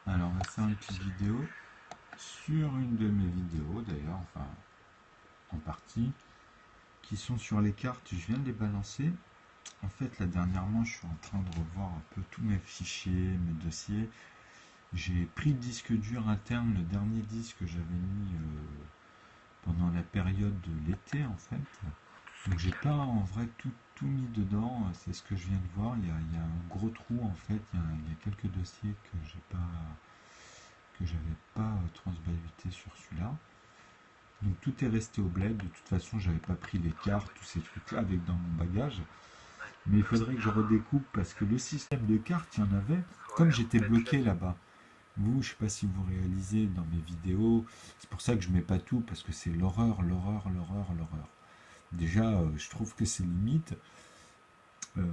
Alors, on va faire une petite vidéo sur une de mes vidéos d'ailleurs, enfin en partie, qui sont sur les cartes. Je viens de les balancer. En fait, là dernièrement, je suis en train de revoir un peu tous mes fichiers, mes dossiers. J'ai pris le disque dur interne, le dernier disque que j'avais mis pendant la période de l'été en fait. Donc j'ai pas en vrai tout mis dedans, c'est ce que je viens de voir. Il y a un gros trou en fait, il y a quelques dossiers que j'avais pas transbahuté sur celui-là. Donc tout est resté au bled. De toute façon, j'avais pas pris les cartes, tous ces trucs-là avec dans mon bagage. Mais il faudrait que je redécoupe parce que le système de cartes, il y en avait. Comme j'étais bloqué là-bas. Vous, je sais pas si vous réalisez dans mes vidéos. C'est pour ça que je mets pas tout parce que c'est l'horreur, l'horreur, l'horreur, l'horreur. Déjà, je trouve que c'est limite. Euh,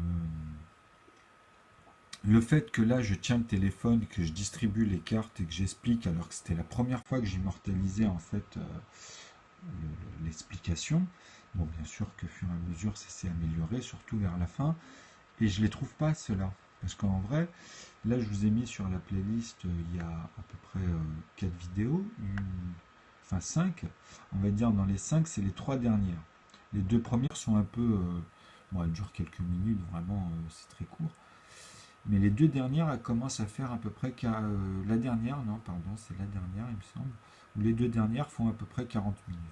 Le fait que là, je tiens le téléphone, que je distribue les cartes et que j'explique, alors que c'était la première fois que j'immortalisais en fait l'explication. Bon, bien sûr que fur et à mesure, ça s'est amélioré, surtout vers la fin. Et je les trouve pas, ceux-là. Parce qu'en vrai, là, je vous ai mis sur la playlist, il y a à peu près 4 vidéos, enfin 5. On va dire dans les 5, c'est les 3 dernières. Les 2 premières sont un peu... bon, elles durent quelques minutes, vraiment, c'est très court. Mais les 2 dernières, elles commencent à faire à peu près... la dernière, non, pardon, c'est la dernière, il me semble. Où les 2 dernières font à peu près 40 minutes.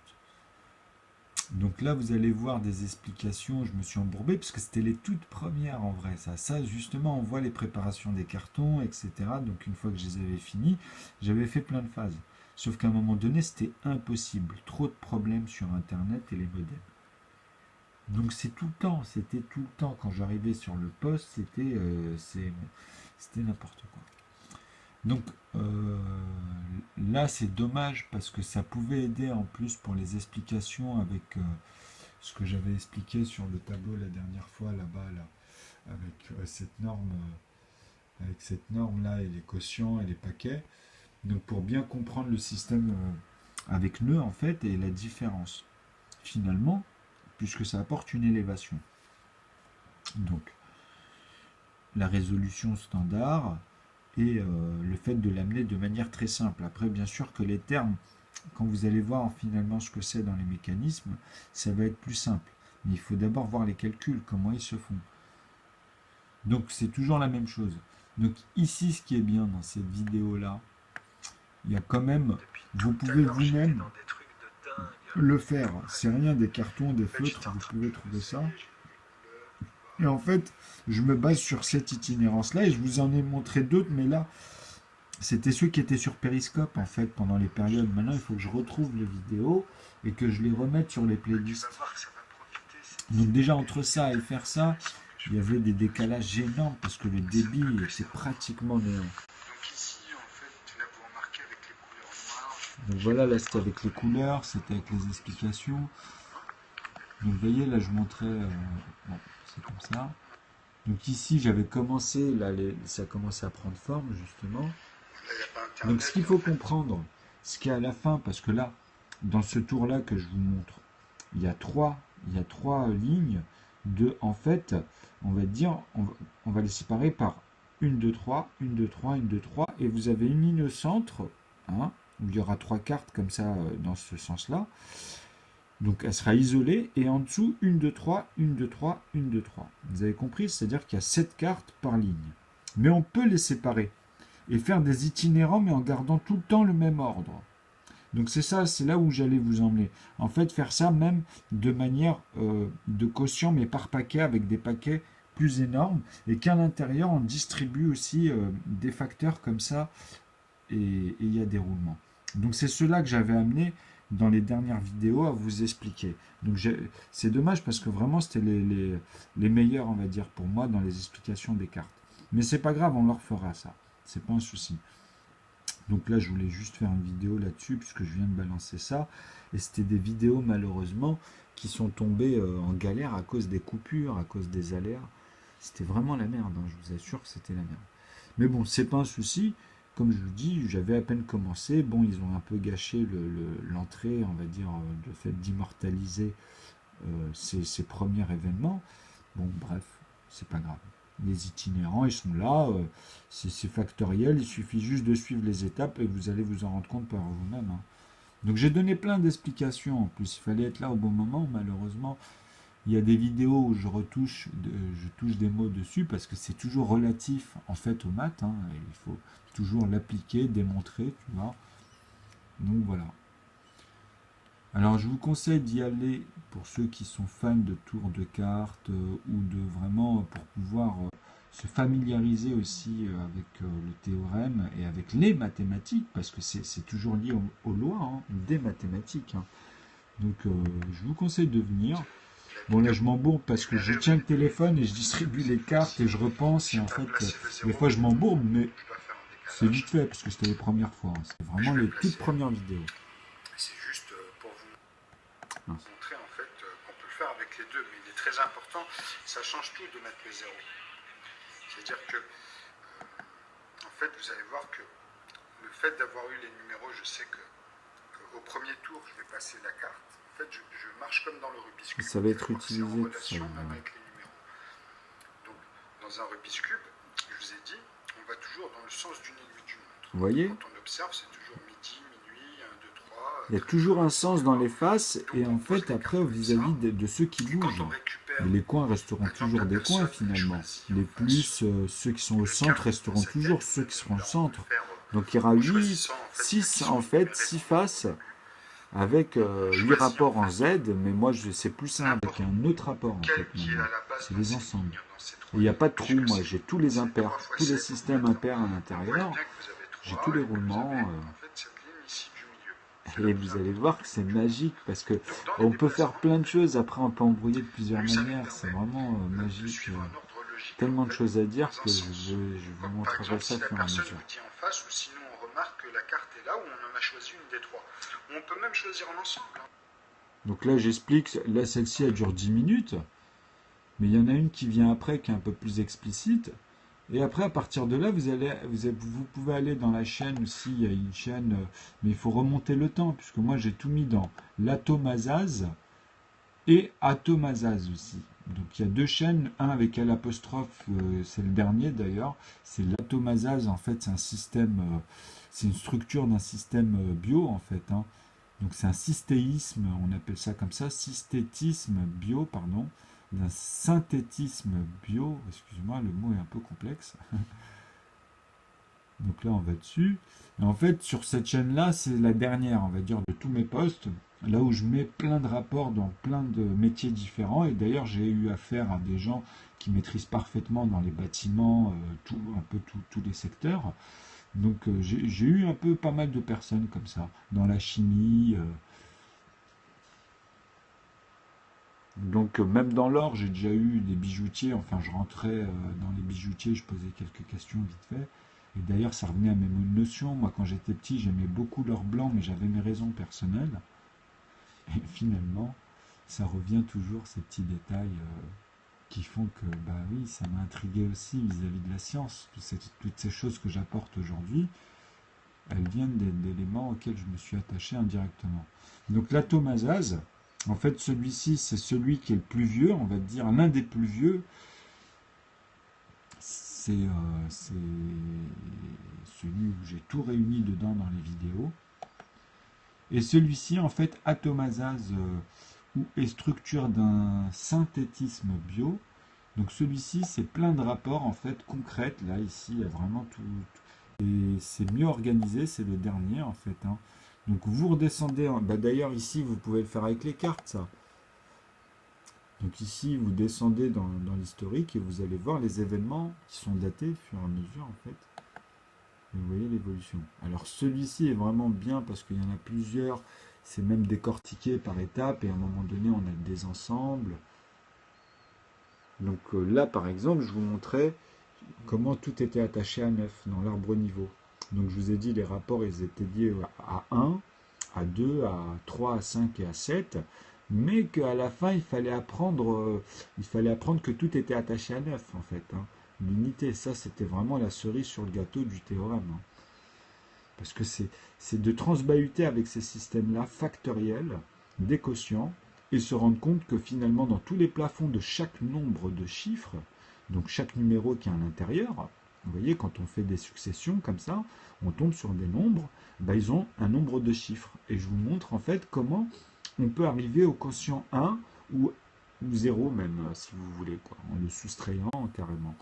Donc là, vous allez voir des explications. Je me suis embourbé parce que c'était les toutes premières en vrai. Ça, justement, on voit les préparations des cartons, etc. Donc une fois que je les avais finis, j'avais fait plein de phases. Sauf qu'à un moment donné, c'était impossible. Trop de problèmes sur Internet et les modems. Donc c'est tout le temps, c'était tout le temps. Quand j'arrivais sur le poste, c'était n'importe quoi. Donc là, c'est dommage parce que ça pouvait aider en plus pour les explications avec ce que j'avais expliqué sur le tableau la dernière fois là-bas, là, avec cette norme là et les quotients et les paquets. Donc pour bien comprendre le système avec nœud en fait et la différence finalement, puisque ça apporte une élévation. Donc la résolution standard et le fait de l'amener de manière très simple. Après, bien sûr que les termes, quand vous allez voir finalement ce que c'est dans les mécanismes, ça va être plus simple. Mais il faut d'abord voir les calculs, comment ils se font. Donc c'est toujours la même chose. Donc ici, ce qui est bien dans cette vidéo-là, il y a quand même, vous pouvez vous-même le faire. C'est rien des cartons, des feutres, vous pouvez trouver ça. Et en fait, je me base sur cette itinérance-là et je vous en ai montré d'autres, mais là, c'était ceux qui étaient sur Periscope en fait pendant les périodes. Maintenant, il faut que je retrouve les vidéos et que je les remette sur les playlists. Donc déjà entre ça et faire ça, il y avait des décalages énormes parce que le débit était pratiquement néant. Donc voilà, là c'était avec les couleurs, c'était avec les explications. Donc vous voyez, là je montrais, bon, c'est comme ça. Donc ici j'avais commencé, là ça a commencé à prendre forme justement. Donc ce qu'il faut comprendre, ce qu'il y a à la fin, parce que là, dans ce tour-là que je vous montre, il y a trois lignes de, en fait, on va dire, on va les séparer par 1, 2, 3, 1, 2, 3, 1, 2, 3, et vous avez une ligne au centre, hein, où il y aura 3 cartes comme ça, dans ce sens-là. Donc elle sera isolée, et en dessous, 1, 2, 3, 1, 2, 3, 1, 2, 3. Vous avez compris? C'est-à-dire qu'il y a 7 cartes par ligne. Mais on peut les séparer et faire des itinérants mais en gardant tout le temps le même ordre. Donc c'est ça, c'est là où j'allais vous emmener. En fait, faire ça même de manière de quotient mais par paquet avec des paquets plus énormes et qu'à l'intérieur on distribue aussi des facteurs comme ça et il y a des roulements. Donc c'est cela que j'avais amené dans les dernières vidéos à vous expliquer. Donc c'est dommage parce que vraiment c'était les meilleurs on va dire pour moi dans les explications des cartes. Mais c'est pas grave, on leur fera ça. C'est pas un souci. Donc là, je voulais juste faire une vidéo là-dessus, puisque je viens de balancer ça. Et c'était des vidéos, malheureusement, qui sont tombées en galère à cause des coupures, à cause des aléas. C'était vraiment la merde, hein, je vous assure que c'était la merde. Mais bon, c'est pas un souci. Comme je vous dis, j'avais à peine commencé. Bon, ils ont un peu gâché l'entrée, on va dire, le fait d'immortaliser ces premiers événements. Bon, bref, c'est pas grave. Les itinérants, ils sont là, c'est factoriel, il suffit juste de suivre les étapes et vous allez vous en rendre compte par vous-même, hein. Donc j'ai donné plein d'explications, en plus il fallait être là au bon moment, malheureusement. Il y a des vidéos où je touche des mots dessus parce que c'est toujours relatif en fait aux maths, hein, et il faut toujours l'appliquer, démontrer, tu vois. Donc voilà. Alors je vous conseille d'y aller pour ceux qui sont fans de tours de cartes ou de vraiment pour pouvoir se familiariser aussi avec le théorème et avec les mathématiques, parce que c'est toujours lié aux lois, hein, des mathématiques, hein. Donc je vous conseille de venir. Bon là je m'embourbe parce que je tiens le téléphone et je distribue les cartes et je repense et en fait des fois je m'embourbe, mais c'est vite fait parce que c'était les premières fois, hein. C'est vraiment les toutes premières vidéos. C'est juste pour vous montrer en fait qu'on peut le faire avec les deux, mais il est très important, ça change tout de mettre les zéros. C'est-à-dire que, en fait, vous allez voir que le fait d'avoir eu les numéros, je sais que au premier tour, je vais passer la carte. En fait, je marche comme dans le Rubik's Cube. Ça va être utilisé en relation même avec les numéros. Donc, dans un Rubik's Cube, je vous ai dit, on va toujours dans le sens d'une aiguille d'une montre. Vous voyez ? Quand on observe, c'est toujours midi, minuit, 1, 2, 3. Il y a toujours un sens dans les faces et en fait après vis-à-vis de ceux qui bougent. Et les coins resteront toujours des coins finalement. Les plus, ceux qui sont au centre resteront toujours ceux qui seront au centre. Donc il y aura 6 en fait, 6 faces avec 8 rapports en Z, mais moi c'est plus simple avec un autre rapport en fait. C'est les ensembles. Et il n'y a pas de trou, moi j'ai tous les impairs, tous les systèmes impairs à l'intérieur. J'ai tous les roulements. Et vous allez voir que c'est magique parce que on peut faire plein de choses. Après, on peut embrouiller de plusieurs manières. C'est vraiment magique. Tellement de choses à dire que je vous montrerai ça au fur et à mesure. Sinon, on remarque que la carte est là où on en a choisi une des trois. On peut même choisir en ensemble. Donc là, j'explique. Là, celle-ci, elle dure 10 minutes. Mais il y en a une qui vient après qui est un peu plus explicite. Et après, à partir de là, vous pouvez aller dans la chaîne aussi. Il y a une chaîne, mais il faut remonter le temps, puisque moi, j'ai tout mis dans l'atomazase et atomazase aussi. Donc, il y a deux chaînes, un avec l'apostrophe, c'est le dernier d'ailleurs. C'est l'atomazase, en fait, c'est un système, c'est une structure d'un système bio, en fait, hein. Donc, c'est un systéisme, on appelle ça comme ça, systétisme bio, pardon. D'un synthétisme bio, excusez-moi, le mot est un peu complexe. Donc là, on va dessus. Et en fait, sur cette chaîne-là, c'est la dernière, on va dire, de tous mes posts, là où je mets plein de rapports dans plein de métiers différents. Et d'ailleurs, j'ai eu affaire à des gens qui maîtrisent parfaitement dans les bâtiments, tous les secteurs. Donc, j'ai eu un peu pas mal de personnes comme ça, dans la chimie. Donc même dans l'or, j'ai déjà eu des bijoutiers, enfin je rentrais dans les bijoutiers, je posais quelques questions vite fait. Et d'ailleurs ça revenait à mes notions, moi quand j'étais petit j'aimais beaucoup l'or blanc, mais j'avais mes raisons personnelles. Et finalement, ça revient toujours ces petits détails qui font que, bah oui, ça m'a intrigué aussi vis-à-vis de la science. Toutes ces choses que j'apporte aujourd'hui, elles viennent d'éléments auxquels je me suis attaché indirectement. Donc l'atomasase, en fait, celui-ci, c'est celui qui est le plus vieux, on va dire, l'un des plus vieux. C'est celui où j'ai tout réuni dedans dans les vidéos. Et celui-ci, en fait, atomasase, est structure d'un synthétisme bio. Donc celui-ci, c'est plein de rapports, en fait, concrets. Là, ici, il y a vraiment tout. Et c'est mieux organisé, c'est le dernier, en fait, hein. Donc vous redescendez, d'ailleurs ici vous pouvez le faire avec les cartes ça. Donc ici vous descendez dans l'historique et vous allez voir les événements qui sont datés au fur et à mesure en fait. Et vous voyez l'évolution. Alors celui-ci est vraiment bien parce qu'il y en a plusieurs, c'est même décortiqué par étapes et à un moment donné on a des ensembles. Donc là par exemple je vous montrais comment tout était attaché à 9 dans l'arbre niveau. Donc je vous ai dit, les rapports, ils étaient liés à 1, à 2, à 3, à 5 et à 7, mais qu'à la fin, il fallait apprendre que tout était attaché à 9, en fait, hein. L'unité, ça, c'était vraiment la cerise sur le gâteau du théorème, hein. Parce que c'est de transbahuter avec ces systèmes-là factoriels, des quotients, et se rendre compte que finalement, dans tous les plafonds de chaque nombre de chiffres, Donc chaque numéro qui est à l'intérieur, vous voyez, quand on fait des successions comme ça, on tombe sur des nombres, ben, ils ont un nombre de chiffres. Et je vous montre en fait comment on peut arriver au quotient 1 ou 0 même, si vous voulez, quoi, en le soustrayant carrément.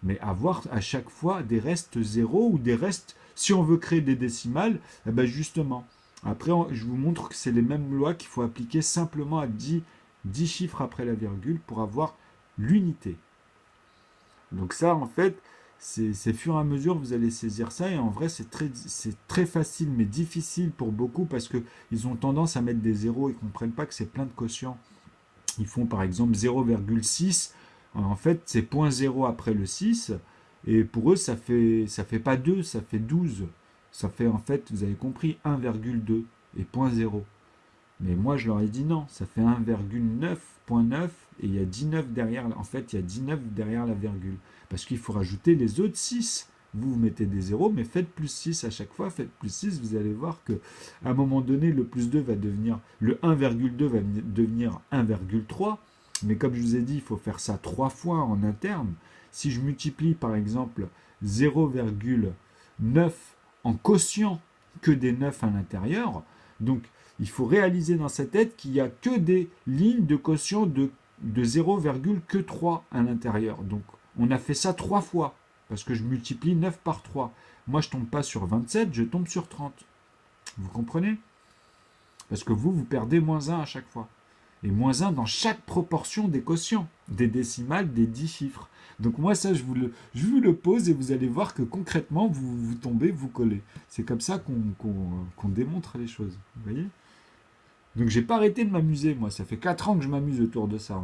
Mais avoir à chaque fois des restes 0 ou des restes, si on veut créer des décimales, eh ben justement. Après, je vous montre que c'est les mêmes lois qu'il faut appliquer simplement à 10 chiffres après la virgule pour avoir l'unité. Donc ça, en fait, c'est fur et à mesure vous allez saisir ça. Et en vrai, c'est très facile, mais difficile pour beaucoup parce qu'ils ont tendance à mettre des zéros. Ils ne comprennent pas que c'est plein de quotients. Ils font par exemple 0,6. En fait, c'est 0.0 après le 6. Et pour eux, ça fait pas 2, ça fait 12. Ça fait en fait, vous avez compris, 1,2 et 0.0. Mais moi, je leur ai dit non, ça fait 1,9.9 et il y a 19 derrière. En fait, il y a 19 derrière la virgule. Parce qu'il faut rajouter les autres 6. Vous mettez des zéros, mais faites plus 6 à chaque fois. Faites plus 6, vous allez voir que à un moment donné, le plus 2 va devenir, le 1,2 va devenir 1,3. Mais comme je vous ai dit, il faut faire ça 3 fois en interne. Si je multiplie par exemple 0,9 en quotient que des 9 à l'intérieur, donc il faut réaliser dans sa tête qu'il n'y a que des lignes de quotient de 0,3 à l'intérieur. Donc on a fait ça 3 fois, parce que je multiplie 9 par 3. Moi je ne tombe pas sur 27, je tombe sur 30. Vous comprenez? Parce que vous perdez moins 1 à chaque fois. Et moins 1 dans chaque proportion des quotients, des décimales, des 10 chiffres. Donc moi ça, je vous le pose et vous allez voir que concrètement, vous tombez, vous collez. C'est comme ça qu'on démontre les choses. Vous voyez? Donc j'ai pas arrêté de m'amuser, moi. Ça fait 4 ans que je m'amuse autour de ça.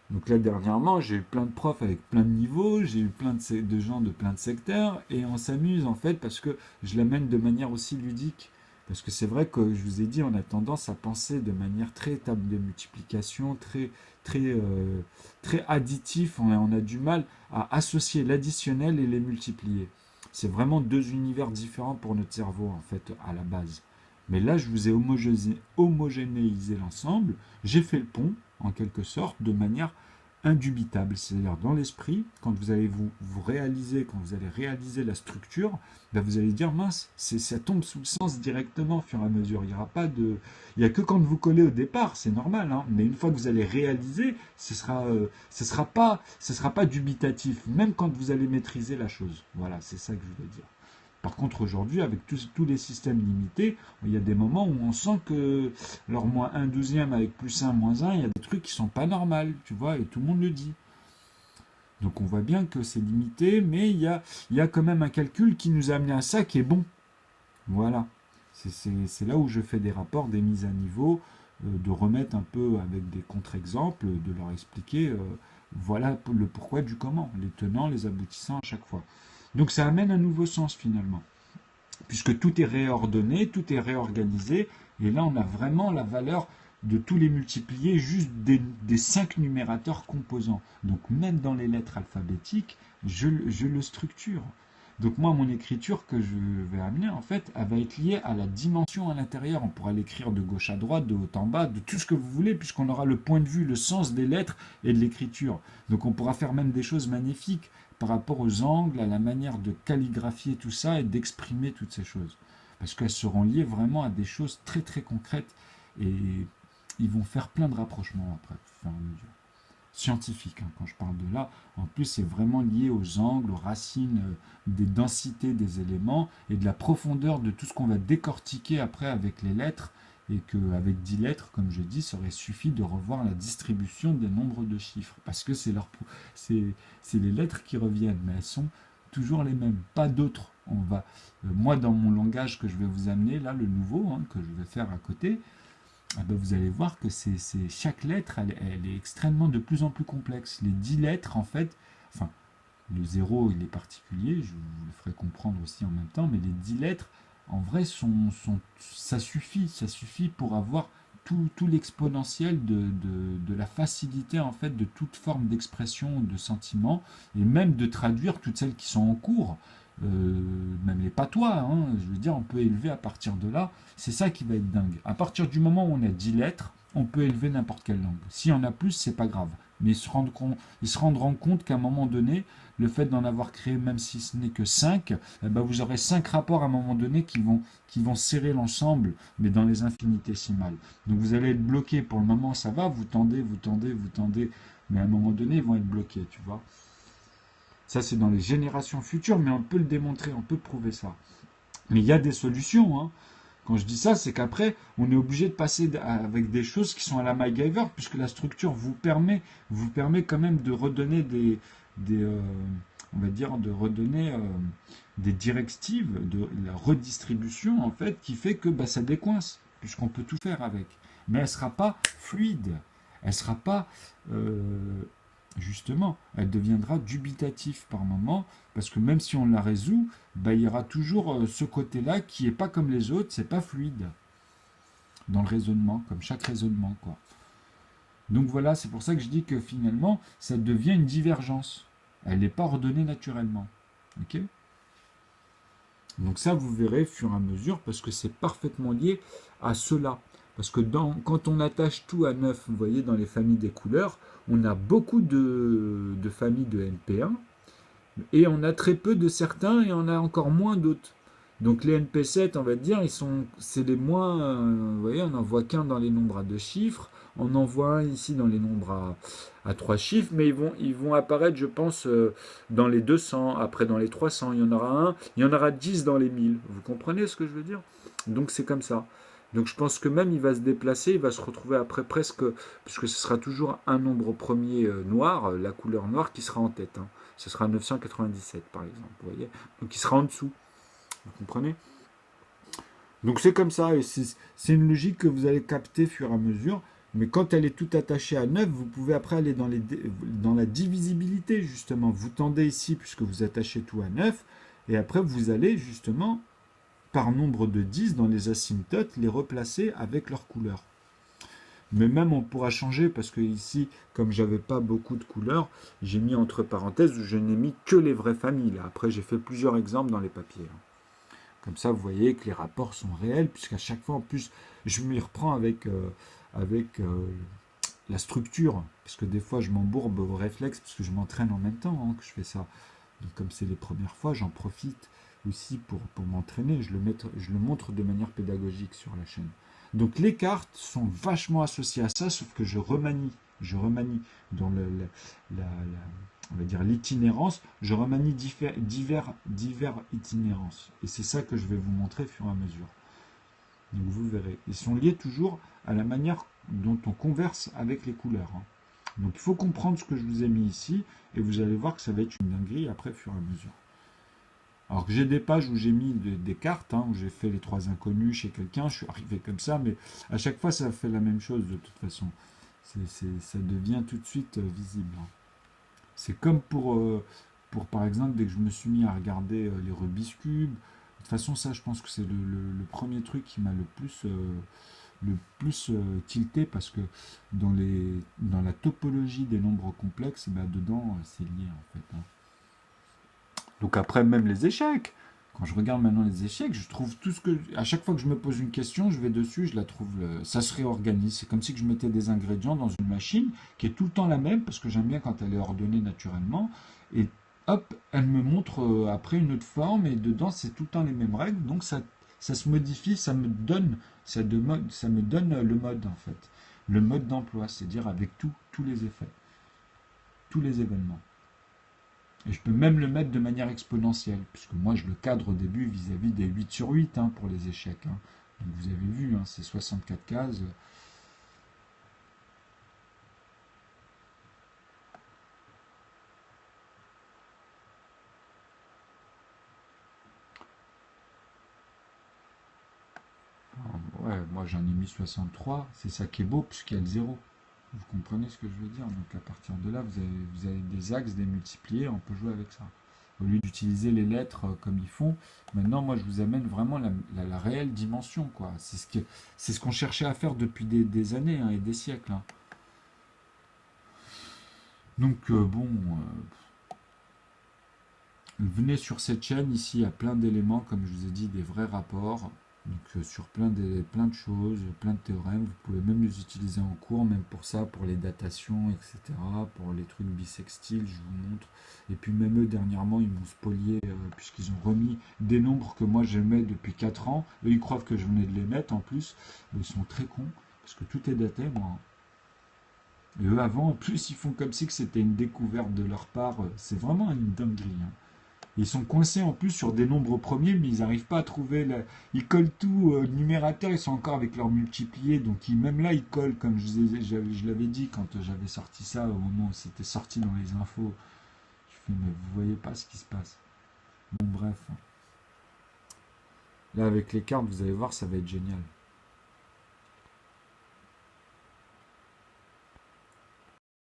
Donc là, dernièrement, j'ai eu plein de profs avec plein de niveaux, j'ai eu plein de gens de plein de secteurs, et on s'amuse en fait parce que je l'amène de manière aussi ludique. Parce que c'est vrai que je vous ai dit, on a tendance à penser de manière très table de multiplication, très additif. On a du mal à associer l'additionnel et les multiplier. C'est vraiment deux univers différents pour notre cerveau, en fait, à la base. Mais là, je vous ai homogénéisé l'ensemble. J'ai fait le pont, en quelque sorte, de manière indubitable. C'est-à-dire, dans l'esprit, quand vous allez vous réaliser, quand vous allez réaliser la structure, ben vous allez dire, mince, ça tombe sous le sens directement, au fur et à mesure. Il n'y a que quand vous collez au départ, c'est normal, hein, mais une fois que vous allez réaliser, ce sera pas dubitatif, même quand vous allez maîtriser la chose. Voilà, c'est ça que je veux dire. Par contre, aujourd'hui, avec tous les systèmes limités, il y a des moments où on sent que leur moins 1/12 avec plus 1, moins 1, il y a des trucs qui sont pas normaux, tu vois, et tout le monde le dit. Donc on voit bien que c'est limité, mais il y a quand même un calcul qui nous a amené à ça qui est bon. Voilà. C'est là où je fais des rapports, des mises à niveau, de remettre un peu avec des contre-exemples, de leur expliquer, voilà le pourquoi du comment, les tenants, les aboutissants à chaque fois. Donc ça amène un nouveau sens finalement, puisque tout est réordonné, tout est réorganisé, et là on a vraiment la valeur de tous les multipliés juste des 5 numérateurs composants. Donc même dans les lettres alphabétiques, je le structure. Donc moi, mon écriture que je vais amener, en fait, elle va être liée à la dimension à l'intérieur. On pourra l'écrire de gauche à droite, de haut en bas, de tout ce que vous voulez, puisqu'on aura le point de vue, le sens des lettres et de l'écriture. Donc on pourra faire même des choses magnifiques par rapport aux angles, à la manière de calligraphier tout ça et d'exprimer toutes ces choses. Parce qu'elles seront liées vraiment à des choses très très concrètes et ils vont faire plein de rapprochements après, au fur et à mesure. Scientifique, hein, quand je parle de là. En plus, c'est vraiment lié aux angles, aux racines, des densités des éléments et de la profondeur de tout ce qu'on va décortiquer après avec les lettres. Et qu'avec 10 lettres, comme je dis, ça aurait suffi de revoir la distribution des nombres de chiffres. Parce que c'est les lettres qui reviennent, mais elles sont toujours les mêmes, pas d'autres. Moi, dans mon langage que je vais vous amener, là, le nouveau, hein, que je vais faire à côté, ah ben vous allez voir que chaque lettre, elle est extrêmement de plus en plus complexe. Les 10 lettres, en fait, enfin, le 0, il est particulier, je vous le ferai comprendre aussi en même temps, mais les 10 lettres, en vrai, ça suffit pour avoir tout l'exponentiel de la facilité, en fait, de toute forme d'expression, de sentiment, et même de traduire toutes celles qui sont en cours. Même les patois, hein, je veux dire, on peut élever à partir de là. C'est ça qui va être dingue. À partir du moment où on a 10 lettres, on peut élever n'importe quelle langue. S'il y en a plus, c'est pas grave. Mais ils se rendront compte qu'à un moment donné, le fait d'en avoir créé, même si ce n'est que 5, eh ben vous aurez 5 rapports à un moment donné qui vont serrer l'ensemble, mais dans les infinitésimales. Donc vous allez être bloqué. Pour le moment, ça va, vous tendez, vous tendez, vous tendez, mais à un moment donné, ils vont être bloqués, tu vois. Ça, c'est dans les générations futures, mais on peut le démontrer, on peut prouver ça. Mais il y a des solutions, hein. Quand je dis ça, c'est qu'après, on est obligé de passer avec des choses qui sont à la MacGyver, puisque la structure vous permet quand même de redonner on va dire, de redonner des directives de la redistribution, en fait, qui fait que bah, ça décoince, puisqu'on peut tout faire avec. Mais elle ne sera pas fluide, elle ne sera pas justement, elle deviendra dubitative par moment, parce que même si on la résout, bah, il y aura toujours ce côté-là qui n'est pas comme les autres, c'est pas fluide dans le raisonnement, comme chaque raisonnement, quoi. Donc voilà, c'est pour ça que je dis que finalement, ça devient une divergence. Elle n'est pas ordonnée naturellement. Ok ? Donc ça, vous verrez au fur et à mesure, parce que c'est parfaitement lié à cela. Parce que quand on attache tout à 9, vous voyez, dans les familles des couleurs, on a beaucoup de familles de NP1, et on a très peu de certains, et on a encore moins d'autres. Donc les NP7, on va dire, c'est les moins, vous voyez, on n'en voit qu'un dans les nombres à 2 chiffres, on en voit un ici dans les nombres à 3 chiffres, mais ils vont apparaître, je pense, dans les 200, après dans les 300, il y en aura un, il y en aura 10 dans les 1000. Vous comprenez ce que je veux dire? Donc c'est comme ça. Donc je pense que même il va se déplacer, il va se retrouver après presque, puisque ce sera toujours un nombre premier noir, la couleur noire qui sera en tête, hein. Ce sera 997 par exemple, vous voyez. Donc il sera en dessous. Vous comprenez? Donc c'est comme ça, et c'est une logique que vous allez capter au fur et à mesure. Mais quand elle est toute attachée à 9, vous pouvez après aller dans la divisibilité, justement. Vous tendez ici, puisque vous attachez tout à 9, et après vous allez justement, par nombre de 10, dans les asymptotes, les replacer avec leur couleur. Mais même on pourra changer, parce que ici, comme j'avais pas beaucoup de couleurs, j'ai mis entre parenthèses où je n'ai mis que les vraies familles. Là. Après, j'ai fait plusieurs exemples dans les papiers. Comme ça, vous voyez que les rapports sont réels, puisqu'à chaque fois, en plus, je m'y reprends avec la structure, parce que des fois, je m'embourbe au réflexe, parce que je m'entraîne en même temps que je fais ça. Donc, comme c'est les premières fois, j'en profite aussi pour m'entraîner. Je le montre de manière pédagogique sur la chaîne. Donc, les cartes sont vachement associées à ça, sauf que je remanie dans on va dire l'itinérance, je remanie divers itinérances. Et c'est ça que je vais vous montrer au fur et à mesure. Donc vous verrez. Ils sont liés toujours à la manière dont on converse avec les couleurs. Donc il faut comprendre ce que je vous ai mis ici, et vous allez voir que ça va être une dinguerie après au fur et à mesure. Alors que j'ai des pages où j'ai mis des cartes, où j'ai fait les 3 inconnus chez quelqu'un, je suis arrivé comme ça, mais à chaque fois ça fait la même chose de toute façon. Ça devient tout de suite visible. C'est comme pour par exemple, dès que je me suis mis à regarder les Rubik's Cube. De toute façon, ça, je pense que c'est le premier truc qui m'a le plus tilté, parce que dans la topologie des nombres complexes, dedans, c'est lié en fait. Donc après, même les échecs. Quand je regarde maintenant les échecs, je trouve tout ce que... À chaque fois que je me pose une question, je vais dessus, je la trouve... Ça se réorganise. C'est comme si je mettais des ingrédients dans une machine qui est tout le temps la même, parce que j'aime bien quand elle est ordonnée naturellement. Et hop, elle me montre après une autre forme, et dedans, c'est tout le temps les mêmes règles. Donc ça se modifie, ça me donne le mode, en fait. Le mode d'emploi, c'est-à-dire avec tous les effets, tous les événements. Et je peux même le mettre de manière exponentielle, puisque moi je le cadre au début vis-à-vis des 8 sur 8 pour les échecs. Donc vous avez vu, c'est 64 cases. Ouais, moi j'en ai mis 63, c'est ça qui est beau, puisqu'il y a le 0. Vous comprenez ce que je veux dire? Donc à partir de là, vous avez des axes, des multipliés, on peut jouer avec ça. Au lieu d'utiliser les lettres comme ils font, maintenant moi je vous amène vraiment la réelle dimension, quoi. C'est ce qu'on cherchait à faire depuis des années et des siècles. Donc venez sur cette chaîne, ici il y a plein d'éléments, comme je vous ai dit, des vrais rapports. Donc sur plein de choses, plein de théorèmes, vous pouvez même les utiliser en cours, même pour ça, pour les datations, etc. Pour les trucs bisextiles, je vous montre. Et puis même eux, dernièrement, ils m'ont spolié, puisqu'ils ont remis des nombres que moi j'aimais depuis 4 ans. Eux, ils croient que je venais de les mettre en plus. Ils sont très cons, parce que tout est daté, moi. Et eux, avant, en plus, ils font comme si que c'était une découverte de leur part. C'est vraiment une dinguerie, hein. Ils sont coincés en plus sur des nombres premiers, mais ils n'arrivent pas à trouver. Ils collent tout au numérateur, ils sont encore avec leur multiplié. Donc même là, ils collent, comme je l'avais dit quand j'avais sorti ça, au moment où c'était sorti dans les infos. Je fais, mais vous voyez pas ce qui se passe. Bon, bref. Là, avec les cartes, vous allez voir, ça va être génial.